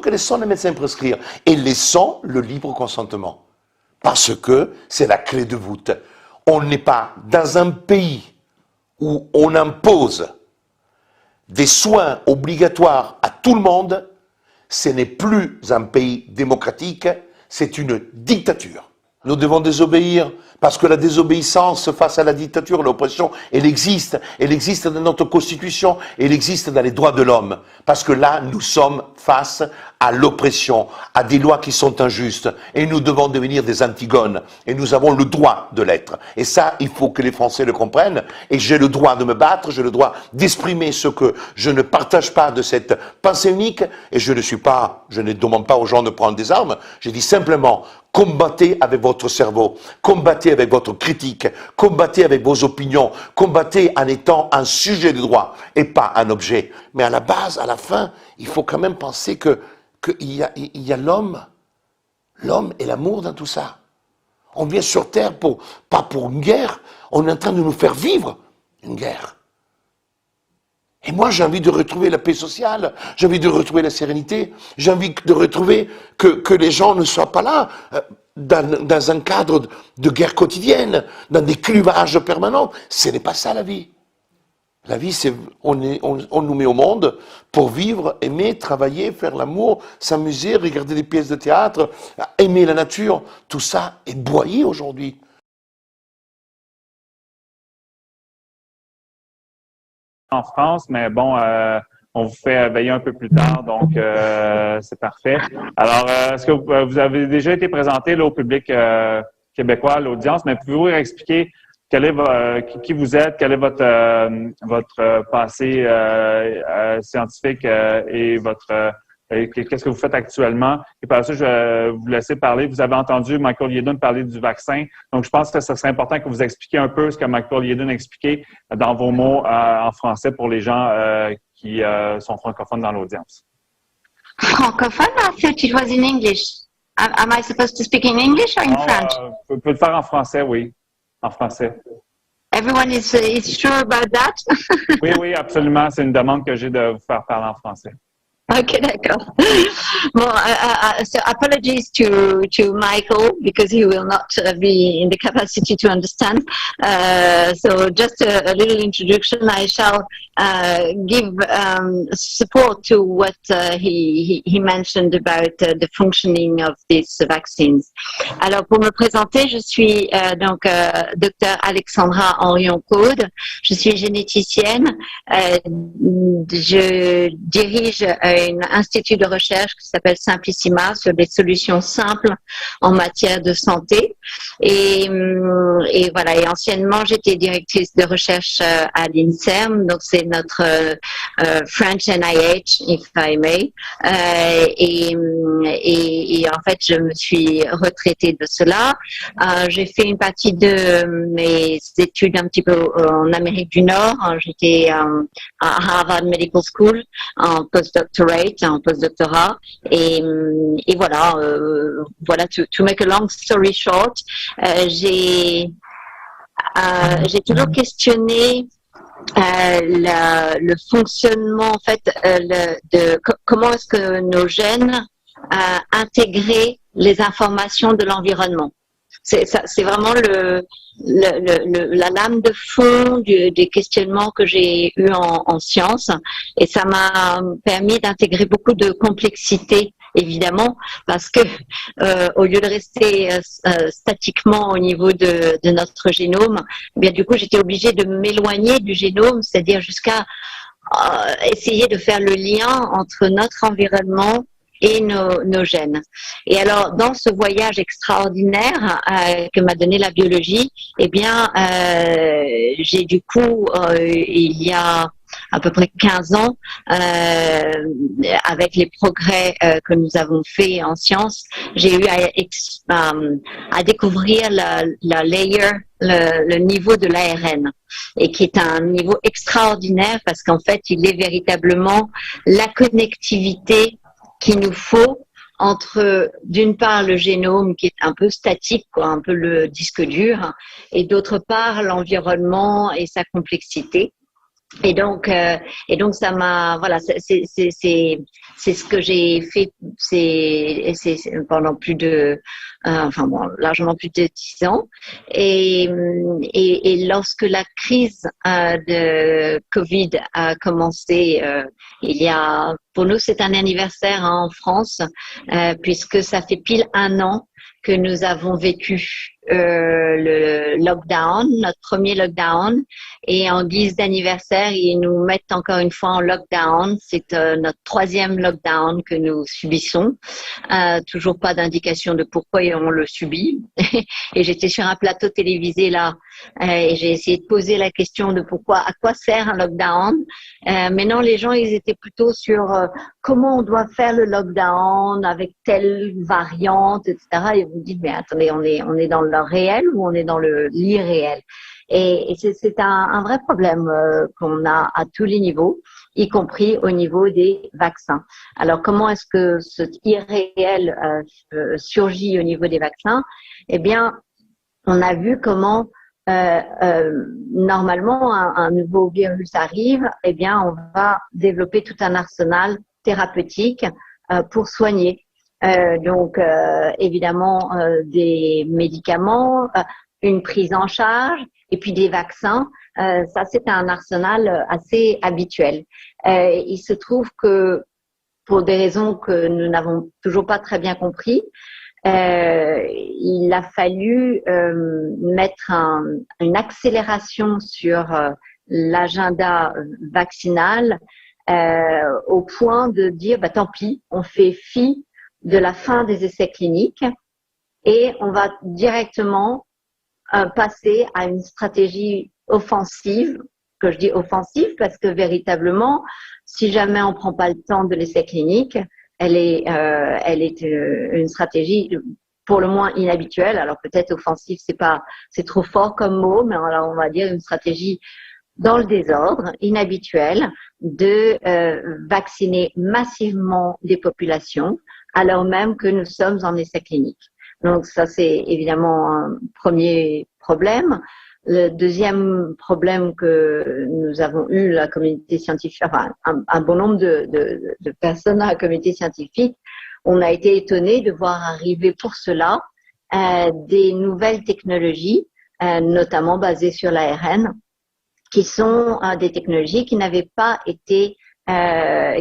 que laissons les médecins prescrire et laissons le libre consentement. Parce que c'est la clé de voûte. On n'est pas dans un pays où on impose des soins obligatoires à tout le monde, ce n'est plus un pays démocratique, c'est une dictature. Nous devons désobéir parce que la désobéissance face à la dictature, l'oppression, elle existe dans notre constitution, elle existe dans les droits de l'homme. Parce que là, nous sommes face à l'oppression, à des lois qui sont injustes, et nous devons devenir des Antigones, et nous avons le droit de l'être. Et ça, il faut que les Français le comprennent, et j'ai le droit de me battre, j'ai le droit d'exprimer ce que je ne partage pas de cette pensée unique, et je ne demande pas aux gens de prendre des armes, je dis simplement, combattez avec votre cerveau, combattez avec votre critique, combattez avec vos opinions, combattez en étant un sujet de droit et pas un objet. Mais à la base, à la fin, il faut quand même penser qu'il y a l'homme et l'amour dans tout ça. On vient sur Terre pas pour une guerre, on est en train de nous faire vivre une guerre. Et moi, j'ai envie de retrouver la paix sociale, j'ai envie de retrouver la sérénité, j'ai envie de retrouver que les gens ne soient pas là, dans un cadre de guerre quotidienne, dans des clivages permanents. Ce n'est pas ça la vie. La vie, c'est on nous met au monde pour vivre, aimer, travailler, faire l'amour, s'amuser, regarder des pièces de théâtre, aimer la nature. Tout ça est broyé aujourd'hui. En France, mais bon, on vous fait veiller un peu plus tard, donc c'est parfait. Alors, est-ce que vous avez déjà été présenté là, au public québécois, à l'audience, mais pouvez-vous expliquer qui vous êtes, quel est votre passé scientifique et qu'est-ce que vous faites actuellement? Et par ça, je vais vous laisser parler. Vous avez entendu Michael Yeadon parler du vaccin. Donc, je pense que ce serait important que vous expliquiez un peu ce que Michael Yeadon a expliqué dans vos mots en français pour les gens qui sont francophones dans l'audience. Francophone? I thought it was in English. Am I supposed to speak in English or in French? Vous pouvez le faire en français, oui. En français. Everyone is sure about that? Oui, absolument. C'est une demande que j'ai de vous faire parler en français. Okay, d'accord. Well, so apologies to Michael because he will not be in the capacity to understand. So just a little introduction. I shall give support to what he mentioned about the functioning of these vaccines. Alors, pour me présenter, je suis donc Dr Alexandra Henrion-Caude. Je suis généticienne. Je dirige un institut de recherche qui s'appelle Simplissima sur des solutions simples en matière de santé. Et voilà. Et anciennement, j'étais directrice de recherche à l'INSERM, donc c'est notre French NIH, if I may. Et en fait, je me suis retraitée de cela. J'ai fait une partie de mes études un petit peu en Amérique du Nord. J'étais à Harvard Medical School en postdoctorat. Et voilà, voilà, to make a long story short, j'ai toujours questionné le fonctionnement, en fait, comment est-ce que nos gènes intégraient les informations de l'environnement. C'est vraiment la lame de fond des questionnements que j'ai eus en sciences, et ça m'a permis d'intégrer beaucoup de complexité, évidemment, parce que au lieu de rester statiquement au niveau de notre génome, eh bien du coup j'étais obligée de m'éloigner du génome, c'est-à-dire jusqu'à essayer de faire le lien entre notre environnement et nos gènes. Et alors, dans ce voyage extraordinaire que m'a donné la biologie, eh bien, j'ai du coup, il y a à peu près 15 ans, avec les progrès que nous avons faits en sciences, j'ai eu à découvrir le niveau de l'ARN, et qui est un niveau extraordinaire parce qu'en fait, il est véritablement la connectivité qu'il nous faut entre, d'une part, le génome qui est un peu statique, quoi, un peu le disque dur, et d'autre part, l'environnement et sa complexité. Et donc ça m'a, voilà, c'est c'est ce que j'ai fait, c'est pendant plus de, largement plus de 10 ans. Et lorsque la crise de Covid a commencé, pour nous, c'est un anniversaire en France, puisque ça fait pile 1 an que nous avons vécu le lockdown, notre premier lockdown, et en guise d'anniversaire, ils nous mettent encore une fois en lockdown. C'est notre 3e lockdown que nous subissons. Toujours pas d'indication de pourquoi on le subit. Et j'étais sur un plateau télévisé là, et j'ai essayé de poser la question de à quoi sert un lockdown. Mais non, les gens, ils étaient plutôt sur comment on doit faire le lockdown avec telle variante, etc. Et vous dites, mais attendez, on est dans le réel ou on est dans l'irréel? Et c'est un vrai problème qu'on a à tous les niveaux, y compris au niveau des vaccins. Alors, comment est-ce que cet irréel surgit au niveau des vaccins? Eh bien, on a vu comment normalement un nouveau virus arrive, eh bien, on va développer tout un arsenal thérapeutique pour soigner. Donc, évidemment, des médicaments, une prise en charge, et puis des vaccins. Ça, c'est un arsenal assez habituel. Il se trouve que, pour des raisons que nous n'avons toujours pas très bien compris, il a fallu mettre une accélération sur l'agenda vaccinal au point de dire, tant pis, on fait fi de la fin des essais cliniques et on va directement passer à une stratégie offensive, que je dis offensive parce que véritablement, si jamais on prend pas le temps de l'essai clinique, elle est une stratégie pour le moins inhabituelle. Alors peut-être offensive, c'est trop fort comme mot, mais alors on va dire une stratégie dans le désordre, inhabituelle, de vacciner massivement des populations, alors même que nous sommes en essai clinique. Donc ça, c'est évidemment un premier problème. Le deuxième problème que nous avons eu, la communauté scientifique, enfin un bon nombre de personnes dans la communauté scientifique, on a été étonnés de voir arriver pour cela des nouvelles technologies, notamment basées sur l'ARN, qui sont des technologies qui n'avaient pas été,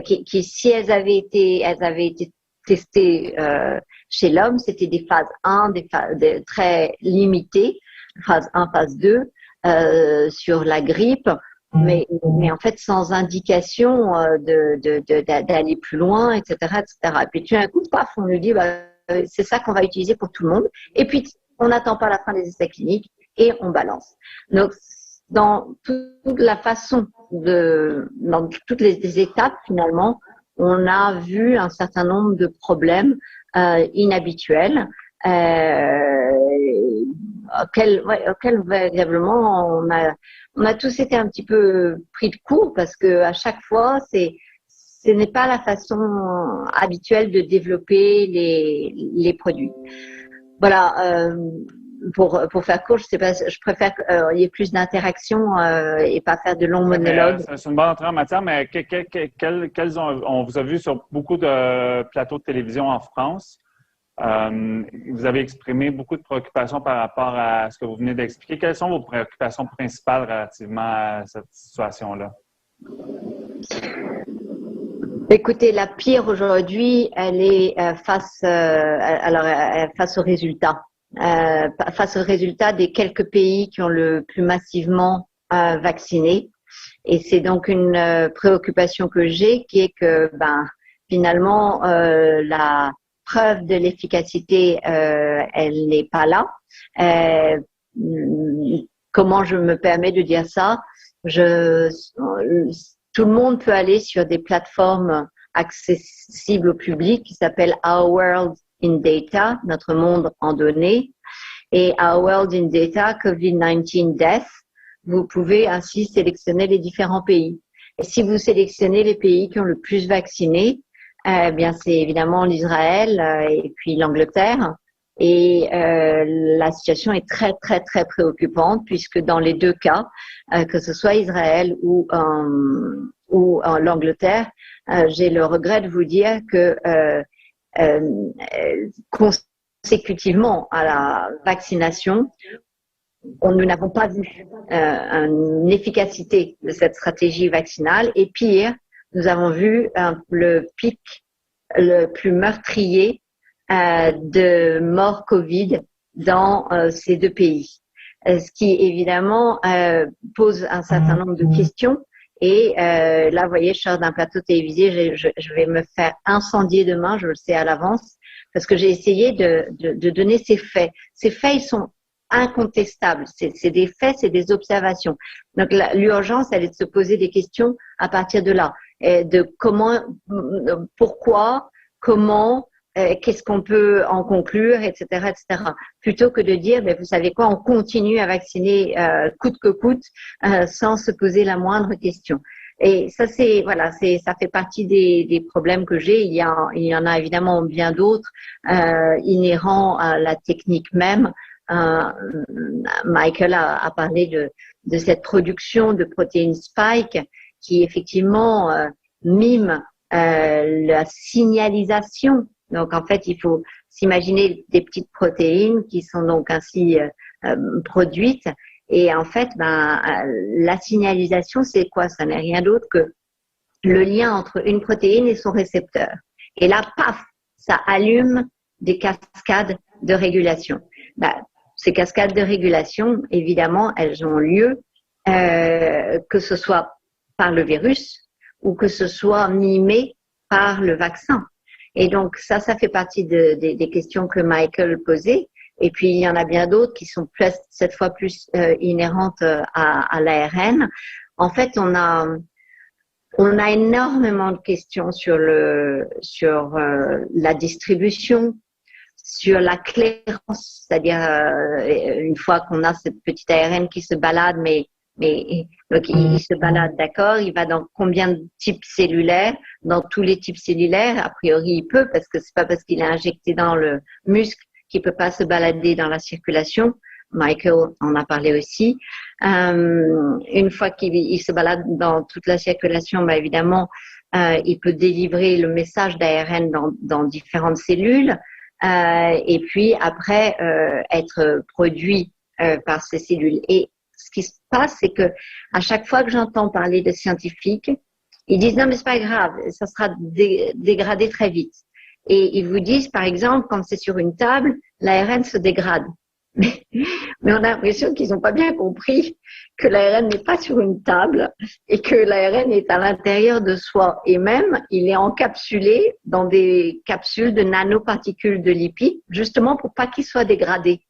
qui si elles avaient été testées chez l'homme, c'était des phases 1, des phases très limitées, phase 1, phase 2, sur la grippe, mais en fait sans indication d'aller plus loin, etc., etc. Et puis tout d'un coup, paf, on nous dit, c'est ça qu'on va utiliser pour tout le monde. Et puis, on n'attend pas la fin des essais cliniques et on balance. Donc, dans toute la façon dans toutes les étapes, finalement, on a vu un certain nombre de problèmes inhabituels auxquels véritablement on a tous été un petit peu pris de court parce que à chaque fois ce n'est pas la façon habituelle de développer les produits. Voilà. Pour faire court, je préfère qu'il y ait plus d'interaction et pas faire de longs monologues. C'est une bonne entrée en matière, mais on vous a vu sur beaucoup de plateaux de télévision en France. Vous avez exprimé beaucoup de préoccupations par rapport à ce que vous venez d'expliquer. Quelles sont vos préoccupations principales relativement à cette situation-là? Écoutez, la pire aujourd'hui, elle est face aux résultats. Face aux résultats des quelques pays qui ont le plus massivement vacciné. Et c'est donc une préoccupation que j'ai, qui est que finalement la preuve de l'efficacité, elle n'est pas là. Comment je me permets de dire ça? Tout le monde peut aller sur des plateformes accessibles au public qui s'appellent Our World in Data, notre monde en données, et Our World in Data, COVID-19 Death. Vous pouvez ainsi sélectionner les différents pays. Et si vous sélectionnez les pays qui ont le plus vacciné, bien c'est évidemment l'Israël et puis l'Angleterre. Et la situation est très très très préoccupante puisque dans les deux cas, que ce soit Israël ou l'Angleterre, j'ai le regret de vous dire que consécutivement à la vaccination, nous n'avons pas vu une efficacité de cette stratégie vaccinale. Et pire, nous avons vu le pic le plus meurtrier de morts Covid dans ces deux pays. Ce qui évidemment pose un certain nombre de questions. Et là, vous voyez, je sors d'un plateau télévisé, je vais me faire incendier demain, je le sais à l'avance, parce que j'ai essayé de donner ces faits. Ces faits, ils sont incontestables. C'est des faits, c'est des observations. Donc l'urgence, elle est de se poser des questions à partir de là, et de comment, pourquoi, comment, qu'est-ce qu'on peut en conclure, etc., etc. Plutôt que de dire, mais vous savez quoi, on continue à vacciner coûte que coûte, sans se poser la moindre question. Et ça, ça fait partie des problèmes que j'ai. Il y en a évidemment bien d'autres inhérents à la technique même. Michael a parlé de cette production de protéines spike qui effectivement mime la signalisation. Donc en fait, il faut s'imaginer des petites protéines qui sont donc ainsi produites. Et en fait, la signalisation, c'est quoi? Ça n'est rien d'autre que le lien entre une protéine et son récepteur. Et là, paf, ça allume des cascades de régulation. Ces cascades de régulation, évidemment, elles ont lieu que ce soit par le virus ou que ce soit mimé par le vaccin. Et donc ça fait partie des questions que Michael posait. Et puis il y en a bien d'autres qui sont cette fois plus inhérentes à l'ARN. En fait, on a énormément de questions sur la distribution, sur la clairance, c'est-à-dire une fois qu'on a cette petite ARN qui se balade, mais donc il se balade, d'accord, il va dans combien de types cellulaires? Dans tous les types cellulaires, a priori il peut, parce que c'est pas parce qu'il est injecté dans le muscle qu'il peut pas se balader dans la circulation. Michael en a parlé aussi. Une fois qu'il se balade dans toute la circulation, évidemment, il peut délivrer le message d'ARN dans différentes cellules. Et puis après être produit par ces cellules. Et ce qui se passe, c'est que à chaque fois que j'entends parler de scientifiques, ils disent non mais c'est pas grave, ça sera dégradé très vite. Et ils vous disent par exemple quand c'est sur une table, l'ARN se dégrade. Mais on a l'impression qu'ils n'ont pas bien compris que l'ARN n'est pas sur une table et que l'ARN est à l'intérieur de soi. Et même, il est encapsulé dans des capsules de nanoparticules de lipides, justement pour pas qu'il soit dégradé.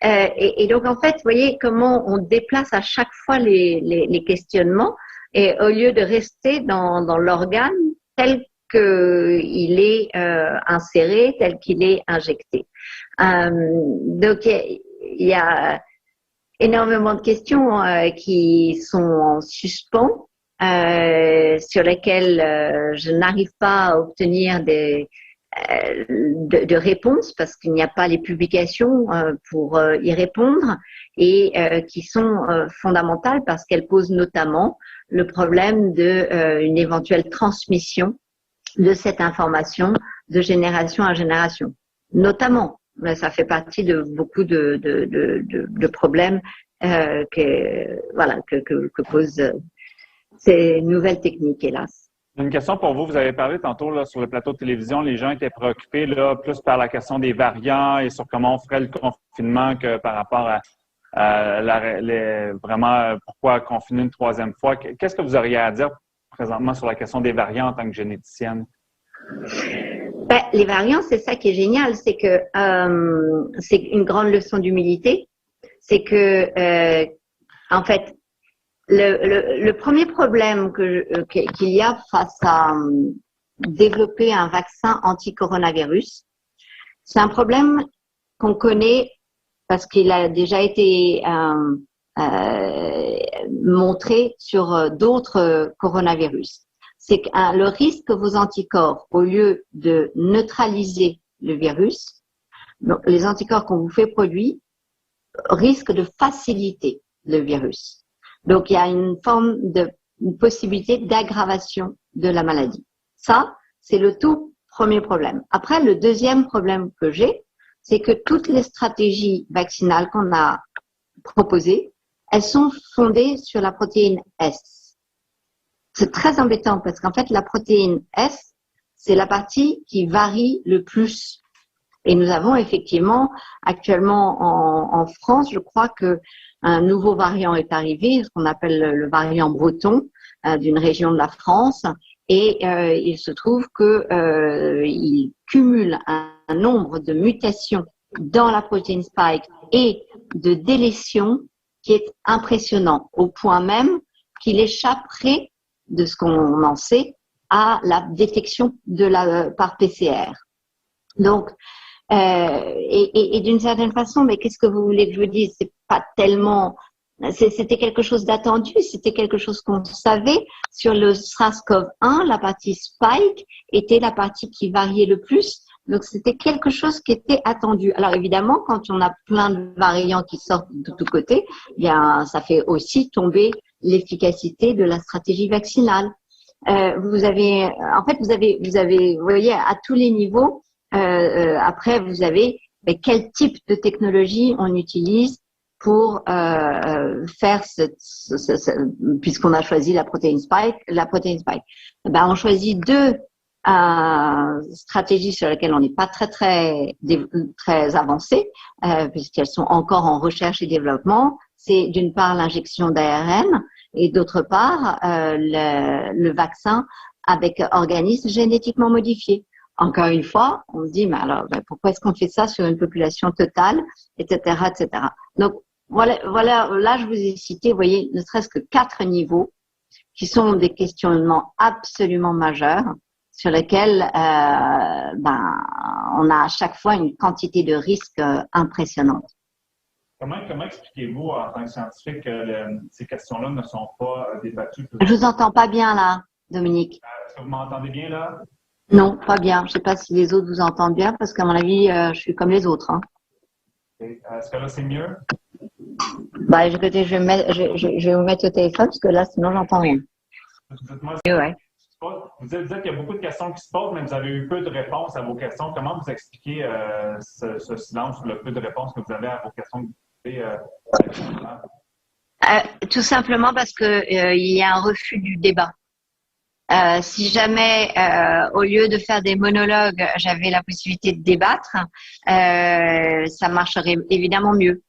Et donc, en fait, vous voyez comment on déplace à chaque fois les questionnements et au lieu de rester dans l'organe tel qu'il est inséré, tel qu'il est injecté. Donc, il y a énormément de questions qui sont en suspens, sur lesquelles je n'arrive pas à obtenir de réponses parce qu'il n'y a pas les publications pour y répondre et qui sont fondamentales parce qu'elles posent notamment le problème d'une éventuelle transmission de cette information de génération à génération. Notamment, ça fait partie de beaucoup de problèmes que posent ces nouvelles techniques, hélas. Une question pour vous. Vous avez parlé tantôt là, sur le plateau de télévision, les gens étaient préoccupés là, plus par la question des variants et sur comment on ferait le confinement que par rapport à vraiment pourquoi confiner une troisième fois. Qu'est-ce que vous auriez à dire présentement sur la question des variants en tant que généticienne? Les variants, c'est ça qui est génial, c'est que c'est une grande leçon d'humilité. C'est que en fait, le premier problème qu'il y a face à développer un vaccin anti-coronavirus, c'est un problème qu'on connaît parce qu'il a déjà été montré sur d'autres coronavirus. C'est que le risque que vos anticorps, au lieu de neutraliser le virus, donc les anticorps qu'on vous fait produire, risquent de faciliter le virus. Donc, il y a une possibilité d'aggravation de la maladie. Ça, c'est le tout premier problème. Après, le deuxième problème que j'ai, c'est que toutes les stratégies vaccinales qu'on a proposées, elles sont fondées sur la protéine S. C'est très embêtant parce qu'en fait, la protéine S, c'est la partie qui varie le plus. Et nous avons effectivement actuellement en France, je crois que un nouveau variant est arrivé, ce qu'on appelle le variant breton d'une région de la France, et il se trouve que il cumule un nombre de mutations dans la protéine spike et de délétions qui est impressionnant, au point même qu'il échapperait de ce qu'on en sait à la détection par PCR. Donc, et d'une certaine façon, mais qu'est-ce que vous voulez que je vous dise? C'est pas tellement, c'était quelque chose d'attendu, c'était quelque chose qu'on savait. Sur le SARS-CoV-1, la partie spike était la partie qui variait le plus. Donc, c'était quelque chose qui était attendu. Alors, évidemment, quand on a plein de variants qui sortent de tous côtés, eh bien, ça fait aussi tomber l'efficacité de la stratégie vaccinale. Vous avez, vous voyez, à tous les niveaux, après, vous avez quel type de technologie on utilise pour faire puisqu'on a choisi la protéine spike. Ben, on choisit deux stratégies sur lesquelles on n'est pas très avancé, puisqu'elles sont encore en recherche et développement. C'est d'une part l'injection d'ARN et d'autre part le vaccin avec organismes génétiquement modifiés. Encore une fois, on se dit, mais alors, pourquoi est-ce qu'on fait ça sur une population totale, etc., etc. Donc, voilà, là, je vous ai cité, vous voyez, ne serait-ce que 4 niveaux qui sont des questionnements absolument majeurs sur lesquels, on a à chaque fois une quantité de risques impressionnante. Comment expliquez-vous, en tant que scientifique, que ces questions-là ne sont pas débattues? Je vous entends pas bien, là, Dominique. Est-ce que vous m'entendez bien, là? Non, pas bien. Je sais pas si les autres vous entendent bien, parce qu'à mon avis, je suis comme les autres. Hein. Est-ce que là, c'est mieux? Bah, écoutez, je vais vous mettre au téléphone, parce que là, sinon, j'entends rien. Dites-moi, Ouais. vous dites qu'il y a beaucoup de questions qui se posent, mais vous avez eu peu de réponses à vos questions. Comment vous expliquez ce silence ou le peu de réponses que vous avez à vos questions que vous posez? Tout simplement parce que il y a un refus du débat. Si jamais, au lieu de faire des monologues, j'avais la possibilité de débattre, ça marcherait évidemment mieux.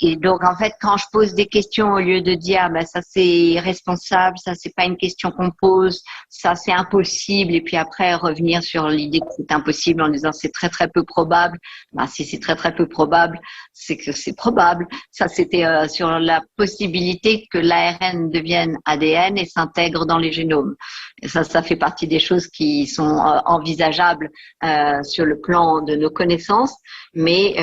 Et donc, en fait, quand je pose des questions, au lieu de dire, ça c'est irresponsable, ça c'est pas une question qu'on pose, ça c'est impossible, et puis après revenir sur l'idée que c'est impossible en disant c'est très peu probable. Si c'est très peu probable, c'est que c'est probable. Ça c'était sur la possibilité que l'ARN devienne ADN et s'intègre dans les génomes. Et ça fait partie des choses qui sont envisageables sur le plan de nos connaissances. Mais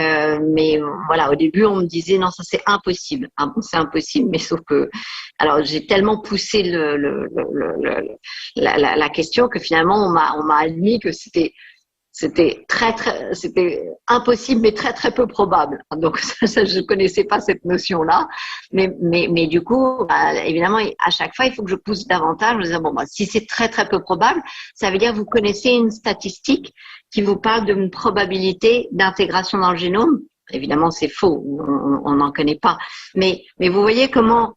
voilà, au début, on me disait non, ça c'est impossible. Ah bon, c'est impossible, mais sauf que, alors j'ai tellement poussé la question que finalement on m'a admis que c'était impossible, mais très peu probable. Donc ça je connaissais pas cette notion-là, mais du coup, évidemment, à chaque fois, il faut que je pousse davantage. Je me disais si c'est très peu probable, ça veut dire que vous connaissez une statistique qui vous parle d'une probabilité d'intégration dans le génome. Évidemment, c'est faux, on n'en connaît pas. Mais vous voyez comment,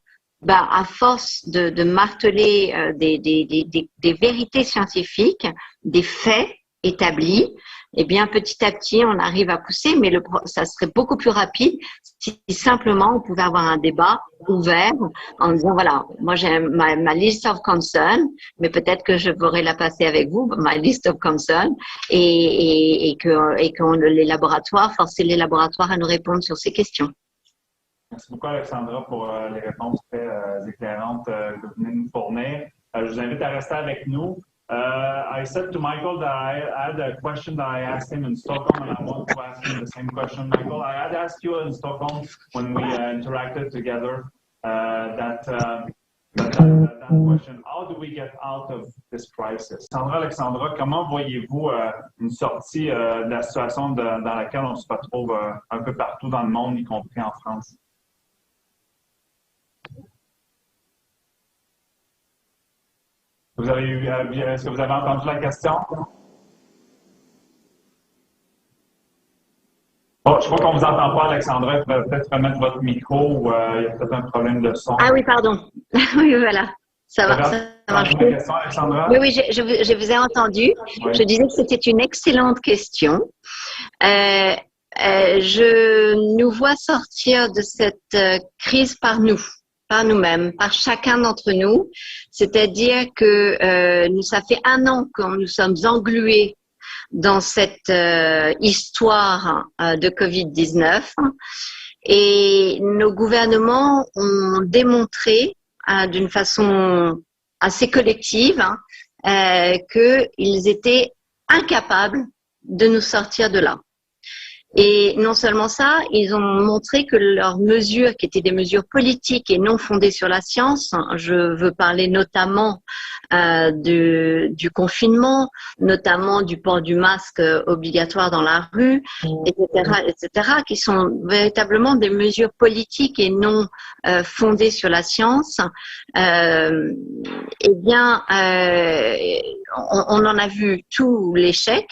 à force de marteler des vérités scientifiques, des faits établis, eh bien, petit à petit, on arrive à pousser, mais ça serait beaucoup plus rapide si simplement on pouvait avoir un débat ouvert en disant, voilà, moi j'ai ma list of concerns, mais peut-être que je pourrais la passer avec vous, ma list of concerns, et que les laboratoires, forcer les laboratoires à nous répondre sur ces questions. Merci beaucoup, Alexandra, pour les réponses très éclairantes que vous venez de nous fournir. Je vous invite à rester avec nous. I said to Michael that I had a question that I asked him in Stockholm, and I want to ask him the same question. Michael, I had asked you in Stockholm when we interacted together that question. How do we get out of this crisis? Alexandra, comment voyez-vous une sortie de la situation dans laquelle on se retrouve un peu partout dans le monde, y compris en France? Est-ce que vous avez entendu la question? Bon, je crois qu'on ne vous entend pas, Alexandra. Vous pouvez peut-être remettre votre micro ou il y a peut-être un problème de son. Ah oui, pardon. Oui, voilà. Ça va, ça marche. La question, Alexandra? Oui, je vous ai entendu. Oui. Je disais que c'était une excellente question. Je nous vois sortir de cette crise par nous-mêmes, par chacun d'entre nous. C'est-à-dire que ça fait 1 an que nous sommes englués dans cette histoire de Covid-19 et nos gouvernements ont démontré d'une façon assez collective qu'ils étaient incapables de nous sortir de là. Et non seulement ça, ils ont montré que leurs mesures, qui étaient des mesures politiques et non fondées sur la science, je veux parler notamment du confinement, notamment du port du masque obligatoire dans la rue, etc., qui sont véritablement des mesures politiques et non fondées sur la science. Eh bien, on en a vu tout l'échec.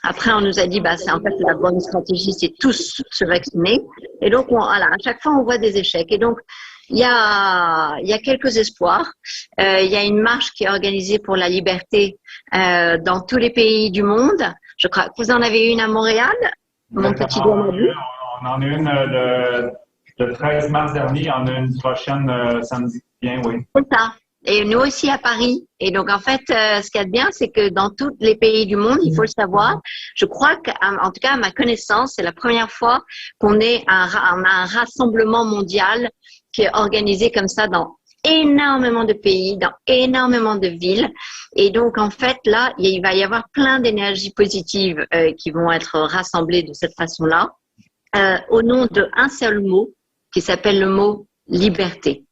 Après, on nous a dit, c'est en fait la bonne stratégie, c'est tous se vacciner. Et donc, voilà, à chaque fois, on voit des échecs. Et donc, il y a quelques espoirs. Il y a une marche qui est organisée pour la liberté dans tous les pays du monde. Je crois que vous en avez une à Montréal. Mon petit doigt m'a dit. On en a une le 13 mars dernier. On a une prochaine samedi qui vient, oui. C'est ça. Et nous aussi à Paris. Et donc, en fait, ce qu'il y a de bien, c'est que dans tous les pays du monde, il faut le savoir, je crois qu'en tout cas, à ma connaissance, c'est la première fois qu'on a un rassemblement mondial qui est organisé comme ça dans énormément de pays, dans énormément de villes. Et donc, en fait, là, il va y avoir plein d'énergies positives qui vont être rassemblées de cette façon-là, au nom d'un seul mot qui s'appelle le mot liberté.